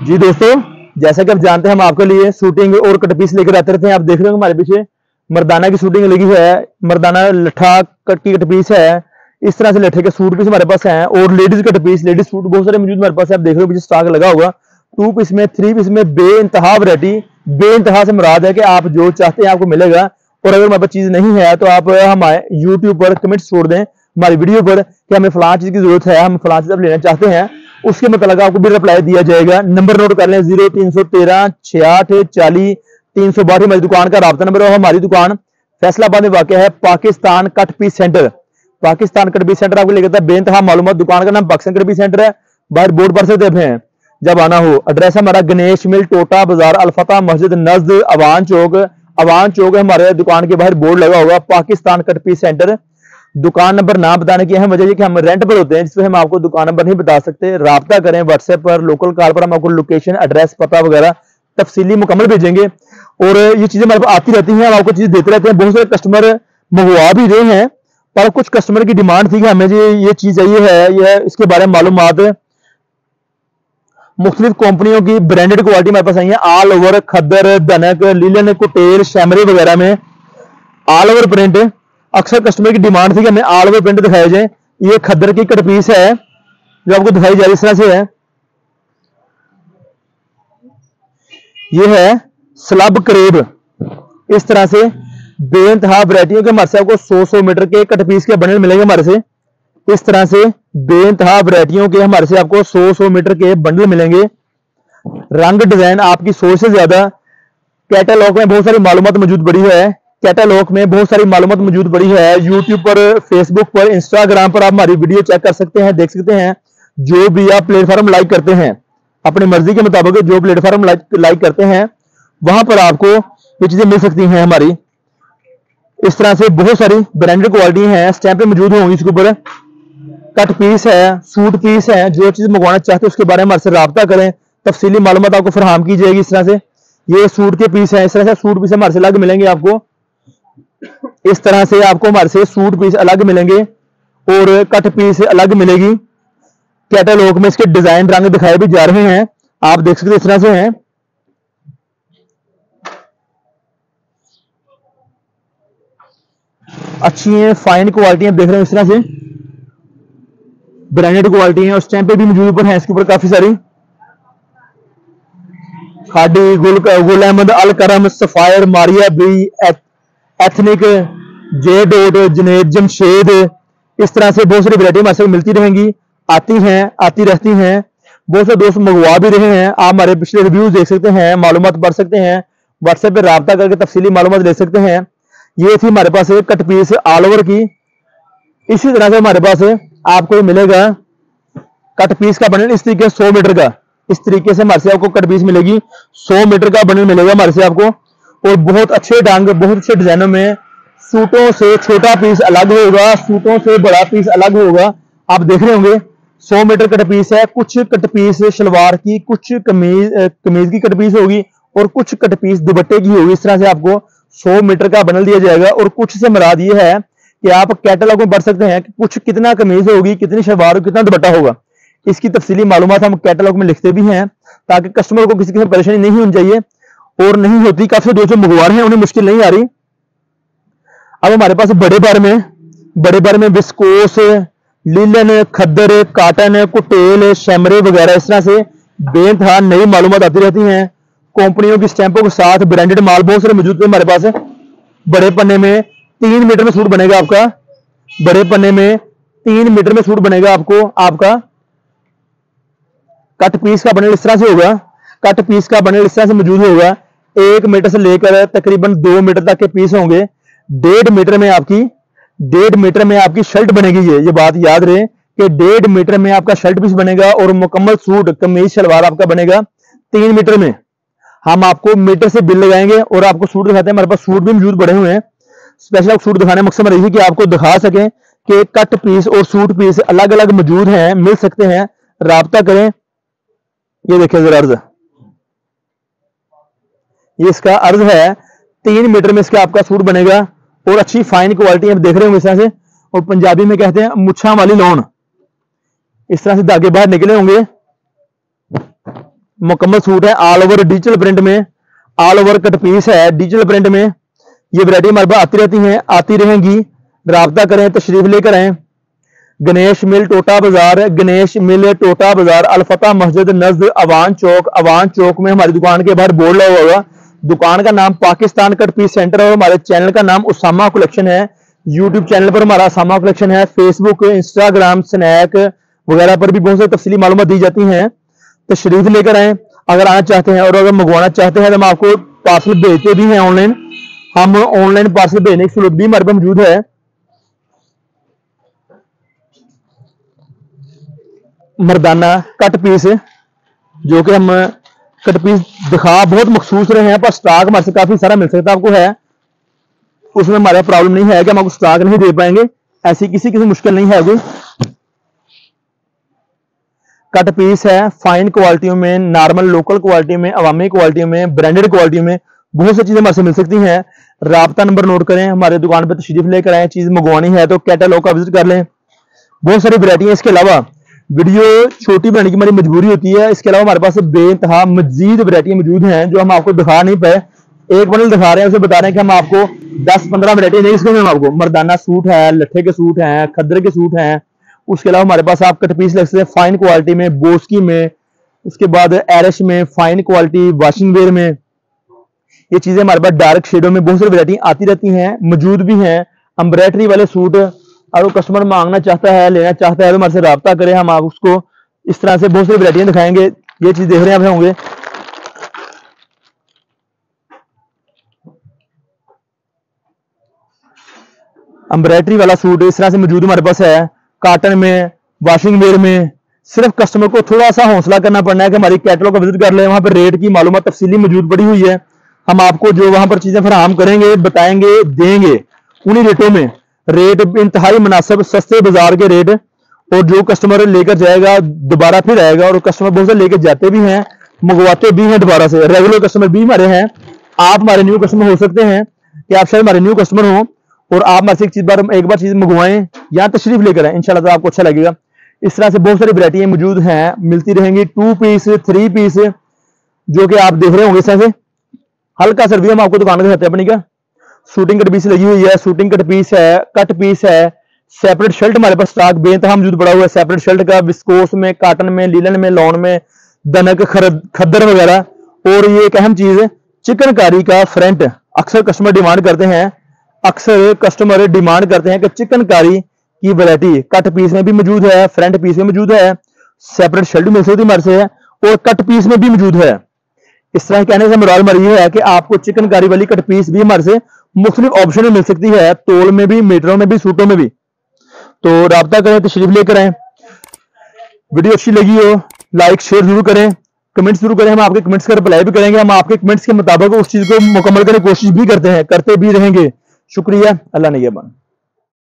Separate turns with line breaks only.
जी दोस्तों, जैसा कि आप जानते हैं हम आपके लिए शूटिंग और कट पीस लेकर आते रहते हैं। आप देख रहे हो हमारे पीछे मर्दाना की शूटिंग लगी है। मर्दाना लट्ठा कट की कट पीस है। इस तरह से लट्ठे के सूट पीस हमारे पास हैं और ladies cut piece, ladies suit बहुत सारे मौजूद हमारे पास है। आप देख रहे हो पीछे स्टॉक लगा होगा। 2 पीस में, 3 पीस में बेइंतहा वैरायटी। बेइंतहा से मुराद है कि आप जो चाहते हैं आपको मिलेगा। और अगर हमारे पास चीज नहीं है तो आप हमारे यूट्यूब पर कमेंट छोड़ दें हमारी वीडियो पर कि हमें फलां चीज की जरूरत है, हम फलां चीज आप लेना चाहते हैं, उसके मतलब आपको भी रिप्लाई दिया जाएगा। नंबर नोट कर लें 0313 66 40 362 हमारी दुकान का राब्ता नंबर है। हमारी दुकान फैसलाबाद में वाक़ है। Pakistan cut piece centre, Pakistan cut piece centre आपको लेकर आता है। बेइंतहा मालूमात। दुकान का नाम पाकिस्तान कट पीस सेंटर है। बाहर बोर्ड पर सकते हैं जब आना हो। एड्रेस हमारा गणेश मिल, टोटा बाजार, अलफता मस्जिद नजद, अवान चौक। अवान चौक है हमारे दुकान के बाहर बोर्ड लगा होगा, पाकिस्तान कट पीस सेंटर। दुकान नंबर ना बताने की अहम वजह है कि हम रेंट पर होते हैं, जिसमें हम आपको दुकान नंबर नहीं बता सकते। राब्ता करें व्हाट्सएप पर, लोकल कॉल पर हम आपको लोकेशन, एड्रेस, पता वगैरह तफसीली मुकम्मल भेजेंगे। और ये चीजें हमारे पास आती रहती हैं, हम आपको चीजें देते रहते हैं। बहुत सारे कस्टमर मंगवा भी रहे हैं, पर कुछ कस्टमर की डिमांड थी कि हमें ये चीज चाहिए है, ये इसके बारे में मालूमात। मुख्तलिफ कंपनियों की ब्रांडेड क्वालिटी हमारे पास आई है। ऑल ओवर खद्दर, धनक, लीलन, कुटेल, शैमरे वगैरह में ऑल ओवर प्रिंट। अक्सर कस्टमर की डिमांड थी कि हमें ऑल ओवर प्रिंट दिखाए जाए। ये खद्दर की कट पीस है जो आपको दिखाई जा रही इस तरह से है। ये है स्लब करेब। इस तरह से बेइंतहा वैरायटियों के हमारे से आपको 100 मीटर के कट पीस के बंडल मिलेंगे हमारे से। इस तरह से बेइंतहा वैरायटियों के हमारे से आपको 100 मीटर के बंडल मिलेंगे। रंग डिजाइन आपकी सोच से ज्यादा। कैटलॉग में बहुत सारी मालूमात मौजूद पड़ी है। कैटलॉग में बहुत सारी मालूमात मौजूद पड़ी है। यूट्यूब पर, फेसबुक पर, इंस्टाग्राम पर आप हमारी वीडियो चेक कर सकते हैं, देख सकते हैं। जो भी आप प्लेटफॉर्म लाइक करते हैं, अपनी मर्जी के मुताबिक जो प्लेटफॉर्म लाइक करते हैं वहां पर आपको ये चीजें मिल सकती हैं हमारी। इस तरह से बहुत सारी ब्रांडेड क्वालिटी हैं, स्टैंप मौजूद होंगी इसके ऊपर। कट पीस है, सूट पीस है। जो चीज मंगवाना चाहते हैं उसके बारे में हमारे से राब्ता करें, तफसीली मालूमात आपको फराहम की जाएगी। इस तरह से ये सूट के पीस है। इस तरह से सूट पीस हमारे से अलग मिलेंगे आपको। इस तरह से आपको हमारे से सूट पीस अलग मिलेंगे और कट पीस अलग मिलेगी। कैटलॉग में इसके डिजाइन रंग दिखाए भी जा रहे हैं, आप देख सकते हैं। इस तरह से हैं। अच्छी है, फाइन क्वालिटी है, देख रहे हैं। इस तरह से ब्रांडेड क्वालिटी है और स्टैंप भी मौजूद पर है इसके ऊपर काफी सारी। खाडी, गुल अहमद, अल करम, सफायर, मारिया बी, एथनिक, जे डोट, जनेद, जमशेद। इस तरह से बहुत सारी वैरायटी हमारे साथ मिलती रहेंगी, आती हैं, आती रहती हैं। बहुत से दोस्त मंगवा भी रहे हैं। आप हमारे पिछले रिव्यूज देख सकते हैं, मालूमात पढ़ सकते हैं, व्हाट्सएप पे राब्ता करके तफसीली मालूमात ले सकते हैं। ये थी हमारे पास कट पीस ऑल ओवर की। इसी तरह से हमारे पास आपको मिलेगा कट पीस का बंडल इस तरीके 100 मीटर का। इस तरीके से हमारे से आपको कट पीस मिलेगी। 100 मीटर का बंडल मिलेगा हमारे से आपको, और बहुत अच्छे ढंग, बहुत अच्छे डिजाइनों में। सूटों से छोटा पीस अलग होगा, सूटों से बड़ा पीस अलग होगा। आप देख रहे होंगे 100 मीटर कट पीस है। कुछ कट पीस शलवार की, कुछ कमीज की कट पीस होगी और कुछ कट पीस दुपट्टे की होगी। इस तरह से आपको 100 मीटर का बंडल दिया जाएगा। और कुछ से मुराद ये है कि आप कैटलॉग में पढ़ सकते हैं कि कुछ कितना कमीज होगी, कितनी शलवार होगी, कितना दुपट्टा होगा। इसकी तफसीली मालूमात हम कैटलॉग में लिखते भी हैं ताकि कस्टमर को किसी किस्म परेशानी नहीं होनी चाहिए और नहीं होती। काफी दोस्त मंगवा रहे हैं, उन्हें मुश्किल नहीं आ रही। अब हमारे पास बड़े बार में विस्कोस, लीलन, खद्दर, काटन, कुटेल, शैमरे वगैरह इस तरह से बेइंतहा नई मालूमात आती रहती हैं। कंपनियों की स्टैंपों के साथ ब्रांडेड माल बहुत सारे मौजूद है हमारे पास। बड़े पन्ने में 3 मीटर में सूट बनेगा आपका। बड़े पन्ने में 3 मीटर में सूट बनेगा आपको। आपका कट पीस का बंडल इस तरह से होगा। कट पीस का बंडल इस तरह से मौजूद होगा। 1 मीटर से लेकर तकरीबन 2 मीटर तक के पीस होंगे। 1.5 मीटर में आपकी शर्ट बनेगी। ये बात याद रहे कि 1.5 मीटर में आपका शर्ट पीस बनेगा और मुकम्मल सूट, कमीज, शलवार आपका बनेगा 3 मीटर में। हम आपको मीटर से बिल लगाएंगे और आपको सूट दिखाते हैं। हमारे पास सूट भी मौजूद पड़े हुए हैं। स्पेशल सूट दिखाने मकसद रही है कि आपको दिखा सकें कि कट पीस और सूट पीस अलग अलग मौजूद हैं, मिल सकते हैं। राब्ता करें। ये देखिए जरा अर्ज, ये इसका अर्ज है। 3 मीटर में इसका आपका सूट बनेगा और अच्छी फाइन क्वालिटी आप देख रहे होंगे इस तरह से। और पंजाबी में कहते हैं मुच्छा वाली लौन। इस तरह से धागे बाहर निकले होंगे। मुकम्मल सूट है, ऑल ओवर डिजिटल प्रिंट में, ऑल ओवर कट पीस है डिजिटल प्रिंट में। ये वैरायटी हमारे पास आती रहती हैं, आती रहेंगी। राब्ता करें, तशरीफ लेकर आए। गणेश मिल टोटा बाजार, गणेश मिल टोटा बाजार, अलफता मस्जिद नजद अवान चौक। अवान चौक में हमारी दुकान के बाहर बोर्ड लगा होगा। दुकान का नाम पाकिस्तान कट पीस सेंटर और हमारे चैनल का नाम उसामा कलेक्शन है। यूट्यूब चैनल पर हमारा उसामा कलेक्शन है। फेसबुक, इंस्टाग्राम, स्नैक वगैरह पर भी बहुत सारी तफसीली मालूमात दी जाती हैं। तशरीफ लेकर आए अगर आना चाहते हैं, और अगर मंगवाना चाहते हैं तो हम आपको पार्सल भेजते भी हैं ऑनलाइन। हम ऑनलाइन पार्सल भेजने की सहूलत भी हमारे पास मौजूद है। मर्दाना कट पीस, जो कि हम कट पीस दिखा बहुत मखसूस रहे हैं, पर स्टॉक हमारे से काफी सारा मिल सकता है आपको है, उसमें हमारा प्रॉब्लम नहीं है कि हम आपको स्टॉक नहीं दे पाएंगे, ऐसी किसी मुश्किल नहीं है। कोई कट पीस है फाइन क्वालिटियों में, नॉर्मल लोकल क्वालिटी में, अवामी क्वालिटी में, ब्रांडेड क्वालिटी में, बहुत सी चीजें हमारे से मिल सकती हैं। राब्ता नंबर नोट करें, हमारे दुकान पर तशरीफ लेकर आए। चीज मंगवानी है तो कैटलॉग का विजिट कर लें, बहुत सारी वैरायटी है। इसके अलावा वीडियो छोटी बनाने की हमारी मजबूरी होती है। इसके अलावा हमारे पास बेइंतहा मजीद वैरायटी मौजूद हैं जो हम आपको दिखा नहीं पाए। एक बंडल दिखा रहे हैं, उसे बता रहे हैं कि हम आपको 10-15 वैरायटी नहीं, इसमें हम आपको मर्दाना सूट है, लट्ठे के सूट हैं, खद्दर के सूट हैं। उसके अलावा हमारे पास आप कट पीस ले सकते हैं फाइन क्वालिटी में, बोस्की में, उसके बाद एरिश में, फाइन क्वालिटी वॉशिंग वेयर में। ये चीजें हमारे पास डार्क शेडों में बहुत सारी वैरायटी आती रहती हैं, मौजूद भी हैं। एम्ब्रॉयडरी वाले सूट अगर कस्टमर मांगना चाहता है, लेना चाहता है तो हमारे से राब्ता करें, हम आप उसको इस तरह से बहुत सारी वैरायटियां दिखाएंगे। ये चीज देख रहे हैं आप होंगे, एम्ब्रॉयडरी वाला सूट इस तरह से मौजूद हमारे पास है, कॉटन में, वॉशिंग वेयर में। सिर्फ कस्टमर को थोड़ा सा हौसला करना पड़ना है कि हमारी कैटलॉग का विजिट कर ले, वहां पर रेट की मालूमात तफसीली मौजूद पड़ी हुई है। हम आपको जो वहां पर चीजें फराहम करेंगे, बताएंगे, देंगे, उन्हीं रेटों में, रेट इंतहाई मुनासिब, सस्ते बाजार के रेट। और जो कस्टमर लेकर जाएगा दोबारा फिर आएगा, और कस्टमर बहुत से लेकर जाते भी हैं, मंगवाते भी हैं दोबारा से, रेगुलर कस्टमर भी हमारे हैं। आप हमारे न्यू कस्टमर हो सकते हैं कि आप शायद हमारे न्यू कस्टमर हो और आप हमारे से एक बार चीज मंगवाएं या तशरीफ लेकर आए, इंशाल्लाह तो आपको अच्छा लगेगा। इस तरह से बहुत सारी वैरायटी मौजूद हैं, मिलती रहेंगी। 2 पीस, 3 पीस जो कि आप देख रहे होंगे इस तरह से। हल्का सा भी हम आपको दुकान दिखाते हैं अपनी का। शूटिंग कट पीस लगी हुई है, शूटिंग कट पीस है, कट पीस है। सेपरेट शर्ट हमारे पास स्टॉक बेइंतहा मौजूद पड़ा हुआ है, सेपरेट शर्ट का, विस्कोस में, कॉटन में, लिनन में, लॉन में, दनक, खद्दर वगैरह। और ये एक अहम चीज है, चिकनकारी का फ्रंट। अक्सर कस्टमर डिमांड करते हैं, कि चिकनकारी की वैरायटी कट पीस में भी मौजूद है, फ्रंट पीस में मौजूद है, सेपरेट शर्ट मिल सकती हमारे से है, और कट पीस में भी मौजूद है। इस तरह कहने से मुराद हमारी है कि आपको चिकनकारी वाली कट पीस भी हमारे से मुख्तलिफ ऑप्शन में मिल सकती है, तोल में भी, मीटरों में भी, सूटों में भी। तो राब्ता करें, तशरीफ लेकर आए। वीडियो अच्छी लगी हो लाइक शेयर जरूर करें, कमेंट्स जरूर करें, हम आपके कमेंट्स का रिप्लाई भी करेंगे। हम आपके कमेंट्स के मुताबिक उस चीज को मुकम्मल करने की कोशिश भी करते हैं, करते भी रहेंगे। शुक्रिया, अल्लाह निगहबान।